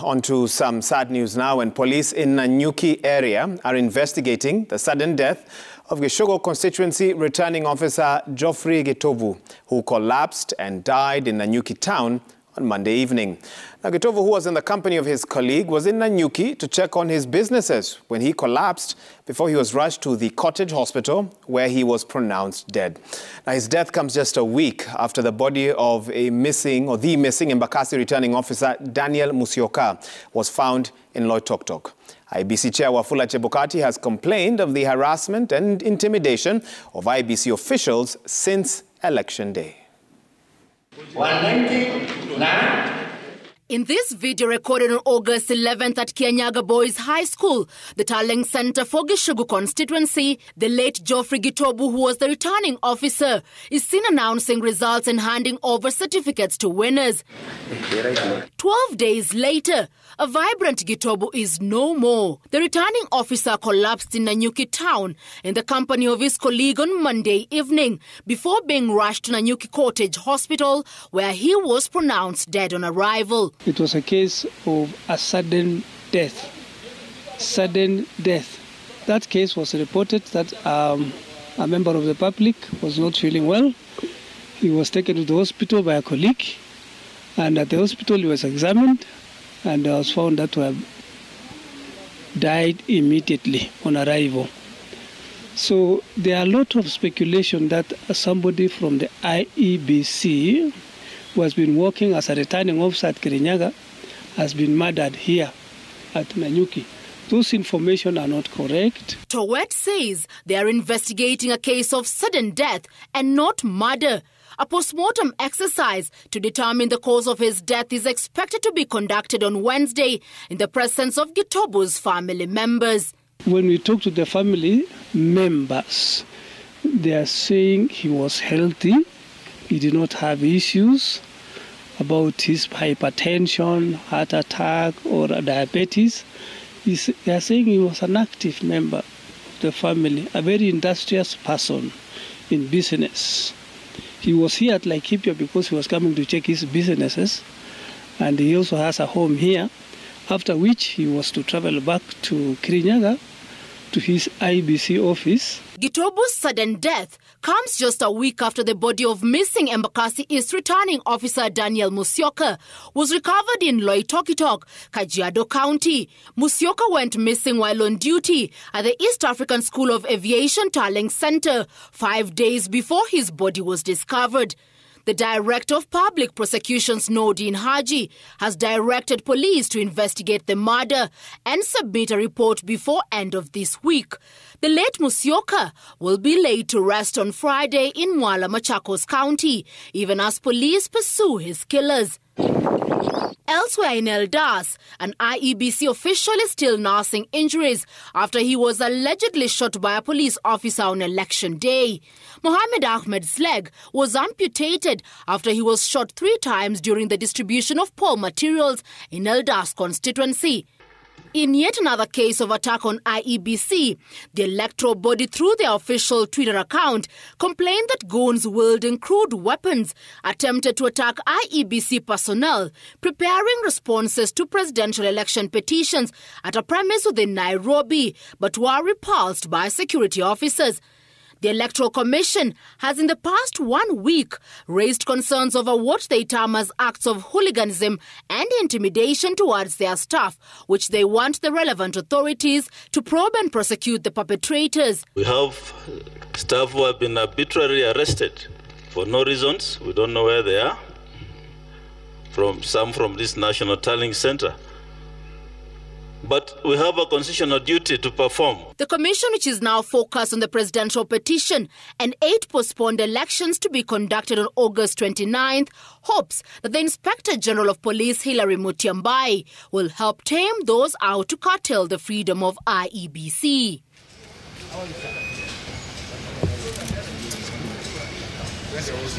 On to some sad news now, when police in Nanyuki area are investigating the sudden death of Gichugu constituency returning officer Geoffrey Gitobu, who collapsed and died in Nanyuki town on Monday evening. Now, Gitobu, who was in the company of his colleague, was in Nanyuki to check on his businesses when he collapsed before he was rushed to the Cottage Hospital, where he was pronounced dead. Now, his death comes just a week after the body of the missing Embakasi returning officer Daniel Musyoka was found in Loitokitok. IEBC Chair Wafula Chebukati has complained of the harassment and intimidation of IEBC officials since election day. 199. In this video recorded on August 11th at Kirinyaga Boys High School, the tallying center for Gichugu constituency, the late Geoffrey Gitobu, who was the returning officer, is seen announcing results and handing over certificates to winners. 12 days later, a vibrant Gitobu is no more. The returning officer collapsed in Nanyuki town in the company of his colleague on Monday evening before being rushed to Nanyuki Cottage Hospital, where he was pronounced dead on arrival. It was a case of a sudden death. Sudden death. That case was reported that a member of the public was not feeling well. He was taken to the hospital by a colleague, and at the hospital he was examined and was found that to have died immediately on arrival. So there are a lot of speculation that somebody from the IEBC who has been working as a returning officer at Kirinyaga has been murdered here at Nanyuki. Those information are not correct. Towet says they are investigating a case of sudden death and not murder. A postmortem exercise to determine the cause of his death is expected to be conducted on Wednesday in the presence of Gitobu's family members. When we talk to the family members, they are saying he was healthy, he did not have issues about his hypertension, heart attack, or diabetes. They are saying he was an active member of the family, a very industrious person in business. He was here at Laikipia because he was coming to check his businesses, and he also has a home here, after which he was to travel back to Kirinyaga to his IEBC office. Gitobu's sudden death comes just a week after the body of missing Embakasi East returning officer Daniel Musyoka was recovered in Loitokitok, Kajiado County. Musyoka went missing while on duty at the East African School of Aviation Tallying Center 5 days before his body was discovered. The Director of Public Prosecutions, Nordin Haji, has directed police to investigate the murder and submit a report before end of this week. The late Musyoka will be laid to rest on Friday in Mwala, Machakos County, even as police pursue his killers. Elsewhere in Eldas, an IEBC official is still nursing injuries after he was allegedly shot by a police officer on election day. Mohammed Ahmed's leg was amputated after he was shot 3 times during the distribution of poll materials in Eldas constituency. In yet another case of attack on IEBC, the electoral body, through their official Twitter account, complained that goons wielding crude weapons attempted to attack IEBC personnel preparing responses to presidential election petitions at a premise within Nairobi, but were repulsed by security officers. The Electoral Commission has in the past 1 week raised concerns over what they term as acts of hooliganism and intimidation towards their staff, which they want the relevant authorities to probe and prosecute the perpetrators. We have staff who have been arbitrarily arrested for no reasons. We don't know where they are. Some from this National Tallying Center. But we have a constitutional duty to perform. The commission, which is now focused on the presidential petition and 8 postponed elections to be conducted on August 29th, hopes that the Inspector General of Police, Hilary Mutyambai, will help tame those out to curtail the freedom of IEBC.